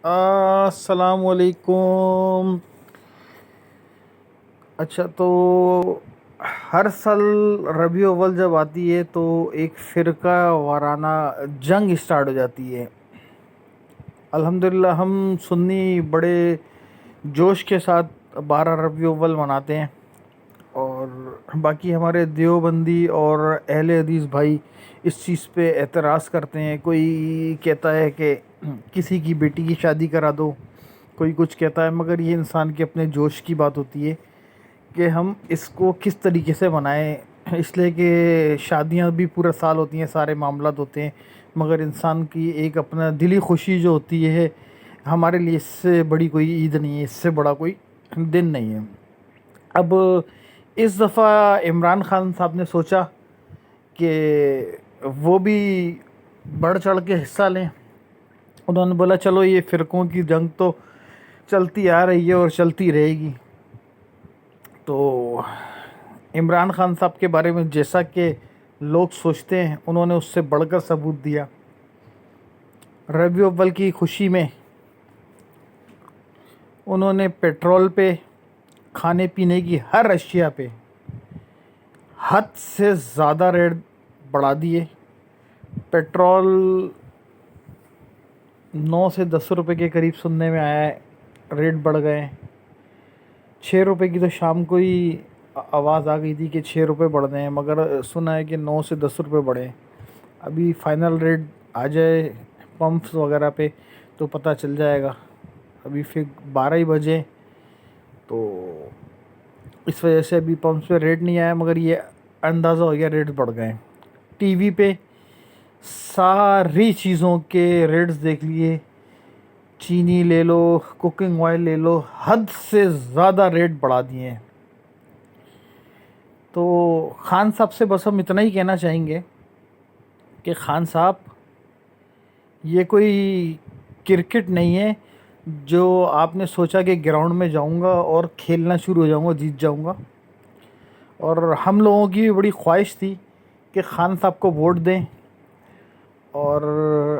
السلام علیکم۔ اچھا، تو ہر سال ربیع اول جب آتی ہے تو ایک فرقہ وارانہ جنگ اسٹارٹ ہو جاتی ہے۔ الحمدللہ ہم سنی بڑے جوش کے ساتھ 12 ربیع اول مناتے ہیں، اور باقی ہمارے دیوبندی اور اہل حدیث بھائی اس چیز پہ اعتراض کرتے ہیں۔ کوئی کہتا ہے کہ کسی کی بیٹی کی شادی کرا دو، کوئی کچھ کہتا ہے، مگر یہ انسان کے اپنے جوش کی بات ہوتی ہے کہ ہم اس کو کس طریقے سے منائیں۔ اس لیے کہ شادیاں بھی پورا سال ہوتی ہیں، سارے معاملات ہوتے ہیں، مگر انسان کی ایک اپنا دلی خوشی جو ہوتی ہے، ہمارے لیے اس سے بڑی کوئی عید نہیں ہے، اس سے بڑا کوئی دن نہیں ہے۔ اب اس دفعہ عمران خان صاحب نے سوچا کہ وہ بھی بڑھ چڑھ کے حصہ لیں۔ انہوں نے بولا چلو یہ فرقوں کی جنگ تو چلتی آ رہی ہے اور چلتی رہے گی، تو عمران خان صاحب کے بارے میں جیسا کہ لوگ سوچتے ہیں انہوں نے اس سے بڑھ کر ثبوت دیا۔ ربیع اول کی خوشی میں انہوں نے پیٹرول پہ، کھانے پینے کی ہر اشیاء پہ حد سے زیادہ ریٹ بڑھا دیے۔ پیٹرول 9 سے 10 روپے کے قریب سننے میں آیا ہے، ریٹ بڑھ گئے ہیں۔ 6 روپے کی تو شام کو ہی آواز آ گئی تھی کہ 6 روپے بڑھ گئے ہیں، مگر سنا ہے کہ 9 سے 10 روپے بڑھے ہیں۔ ابھی فائنل ریٹ آ جائے پمپس وغیرہ پہ تو پتہ چل جائے گا۔ ابھی پھر 12 ہی بجے، تو اس وجہ سے ابھی پمپس پہ ریٹ نہیں آیا، مگر یہ اندازہ ہو گیا ریٹ بڑھ گئے ہیں۔ ٹی وی پہ ساری چیزوں کے ریٹس دیکھ لیے، چینی لے لو، کوکنگ آئل لے لو، حد سے زیادہ ریٹ بڑھا دیے ہیں۔ تو خان صاحب سے بس ہم اتنا ہی کہنا چاہیں گے کہ خان صاحب، یہ کوئی کرکٹ نہیں ہے جو آپ نے سوچا کہ گراؤنڈ میں جاؤں گا اور کھیلنا شروع ہو جاؤں گا، جیت جاؤں گا۔ اور ہم لوگوں کی بھی بڑی خواہش تھی کہ خان صاحب کو ووٹ دیں، اور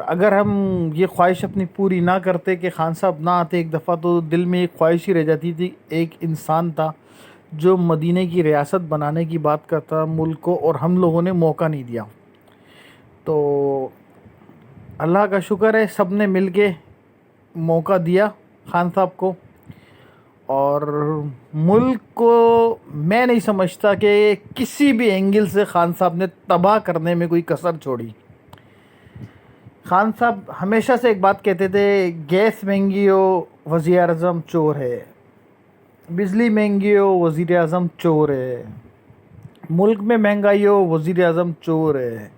اگر ہم یہ خواہش اپنی پوری نہ کرتے کہ خان صاحب نہ آتے ایک دفعہ، تو دل میں ایک خواہش ہی رہ جاتی تھی۔ ایک انسان تھا جو مدینہ کی ریاست بنانے کی بات کرتا ملک کو، اور ہم لوگوں نے موقع نہیں دیا۔ تو اللہ کا شکر ہے سب نے مل کے موقع دیا خان صاحب کو، اور ملک کو میں نہیں سمجھتا کہ کسی بھی اینگل سے خان صاحب نے تباہ کرنے میں کوئی کسر چھوڑی۔ خان صاحب ہمیشہ سے ایک بات کہتے تھے، گیس مہنگی ہو وزیر اعظم چور ہے، بجلی مہنگی ہو وزیر اعظم چور ہے، ملک میں مہنگائی ہو وزیر اعظم چور ہے،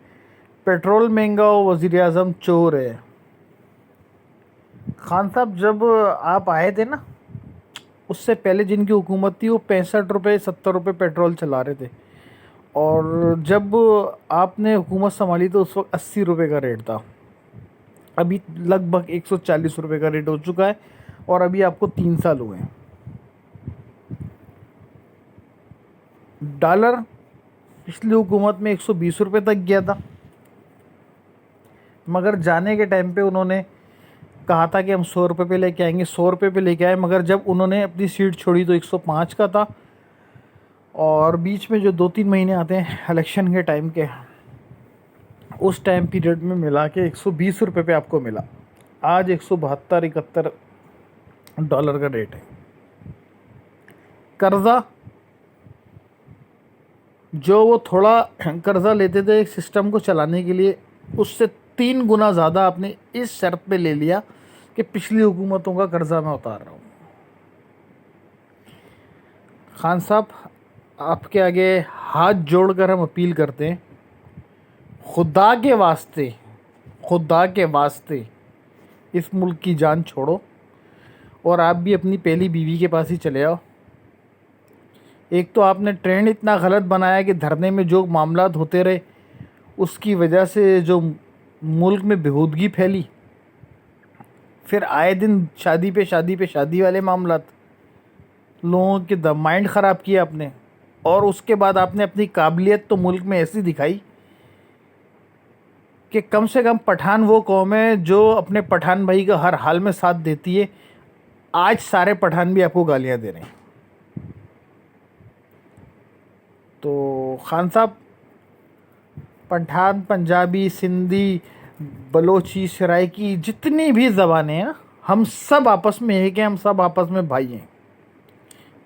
پیٹرول مہنگا ہو وزیر اعظم چور ہے۔ خان صاحب جب آپ آئے تھے نا، اس سے پہلے جن کی حکومت تھی وہ 65 روپے 70 روپے پیٹرول چلا رہے تھے، اور جب آپ نے حکومت سنبھالی تو اس وقت 80 روپے کا ریٹ تھا۔ ابھی لگ بھگ 140 روپے کا ریٹ ہو چکا ہے، اور ابھی آپ کو 3 سال ہوئے ہیں۔ ڈالر پچھلی حکومت میں 120 روپے تک گیا تھا، مگر جانے کے ٹائم پہ انہوں نے کہا تھا کہ ہم 100 روپے پہ لے کے آئیں گے، 100 روپے پہ لے کے آئے، مگر جب انہوں نے اپنی سیٹ چھوڑی تو 105 کا تھا، اور بیچ میں جو 2-3 مہینے آتے ہیں الیکشن کے ٹائم کے، اس ٹائم پیریڈ میں ملا کے 120 روپے پہ آپ کو ملا۔ آج 172-71 ڈالر کا ریٹ ہے۔ قرضہ جو وہ تھوڑا قرضہ لیتے تھے سسٹم کو چلانے کے لیے، اس سے 3 گنا زیادہ آپ نے اس شرط پہ لے لیا کہ پچھلی حکومتوں کا قرضہ میں اتار رہا ہوں۔ خان صاحب، آپ کے آگے ہاتھ جوڑ کر ہم اپیل کرتے ہیں، خدا کے واسطے، خدا کے واسطے اس ملک کی جان چھوڑو، اور آپ بھی اپنی پہلی بیوی کے پاس ہی چلے آؤ۔ ایک تو آپ نے ٹرینڈ اتنا غلط بنایا کہ دھرنے میں جو معاملات ہوتے رہے، اس کی وجہ سے جو ملک میں بےہودگی پھیلی، پھر آئے دن شادی پہ شادی پہ شادی والے معاملات، لوگوں کے مائنڈ خراب کیا آپ نے، اور اس کے بعد آپ نے اپنی قابلیت تو ملک میں ایسی دکھائی کہ کم سے کم پٹھان وہ قوم ہے جو اپنے پٹھان بھائی کا ہر حال میں ساتھ دیتی ہے. آج سارے پٹھان بھی آپ کو گالیاں دے رہے ہیں. تو خان صاحب پٹھان، پنجابی، سندھی، بلوچی، سرائکی، جتنی بھی زبانیں ہیں نا، ہم سب آپس میں ایک ہیں، ہم سب آپس میں بھائی ہیں.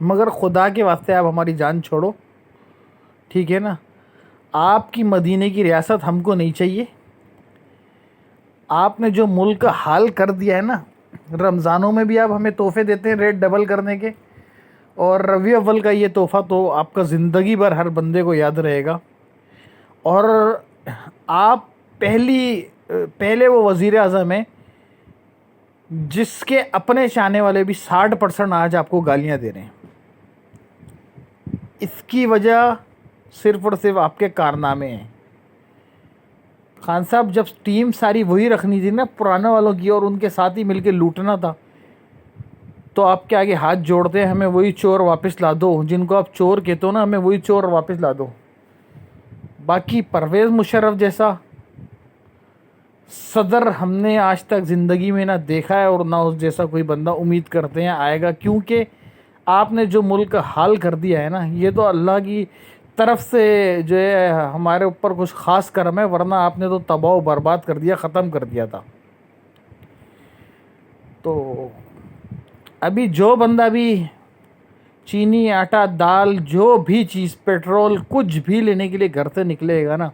مگر خدا کے واسطے آپ ہماری جان چھوڑو، ٹھیک ہے نا. آپ کی مدینے کی ریاست ہم کو نہیں چاہیے. آپ نے جو ملک کا حال کر دیا ہے نا، رمضانوں میں بھی آپ ہمیں تحفے دیتے ہیں ریٹ ڈبل کرنے کے، اور ربیع اول کا یہ تحفہ تو آپ کا زندگی بھر ہر بندے کو یاد رہے گا. اور آپ پہلے وہ وزیر اعظم ہیں جس کے اپنے چاہنے والے بھی 60% آج آپ کو گالیاں دے رہے ہیں. اس کی وجہ صرف اور صرف آپ کے کارنامے ہیں. خان صاحب جب ٹیم ساری وہی رکھنی تھی نا پرانے والوں کی، اور ان کے ساتھ ہی مل کے لوٹنا تھا، تو آپ کے آگے ہاتھ جوڑتے ہیں ہمیں وہی چور واپس لا دو. جن کو آپ چور کہتے ہو نا، ہمیں وہی چور واپس لا دو. باقی پرویز مشرف جیسا صدر ہم نے آج تک زندگی میں نہ دیکھا ہے، اور نہ اس جیسا کوئی بندہ امید کرتے ہیں آئے گا. کیونکہ آپ نے جو ملک کا حال کر دیا ہے نا، یہ تو اللہ کی طرف سے جو ہے ہمارے اوپر کچھ خاص کرم ہے، ورنہ آپ نے تو تباہ و برباد کر دیا، ختم کر دیا تھا. تو ابھی جو بندہ بھی چینی، آٹا، دال، جو بھی چیز، پیٹرول، کچھ بھی لینے کے لیے گھر سے نکلے گا نا،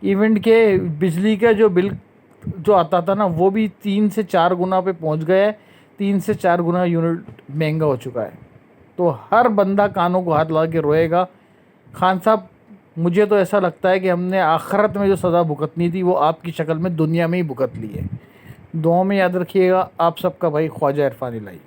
ایونٹ کے بجلی کا جو بل جو آتا تھا نا، وہ بھی 3 سے 4 گنا پہ پہنچ گیا ہے. 3 سے 4 گنا یونٹ مہنگا ہو چکا ہے. تو ہر بندہ کانوں کو ہاتھ لگا کے روئے گا. خان صاحب مجھے تو ایسا لگتا ہے کہ ہم نے آخرت میں جو سزا بھگتنی تھی وہ آپ کی شکل میں دنیا میں ہی بھگت لی ہے. دعاؤں میں یاد رکھیے گا. آپ سب کا بھائی خواجہ عرفان الہی.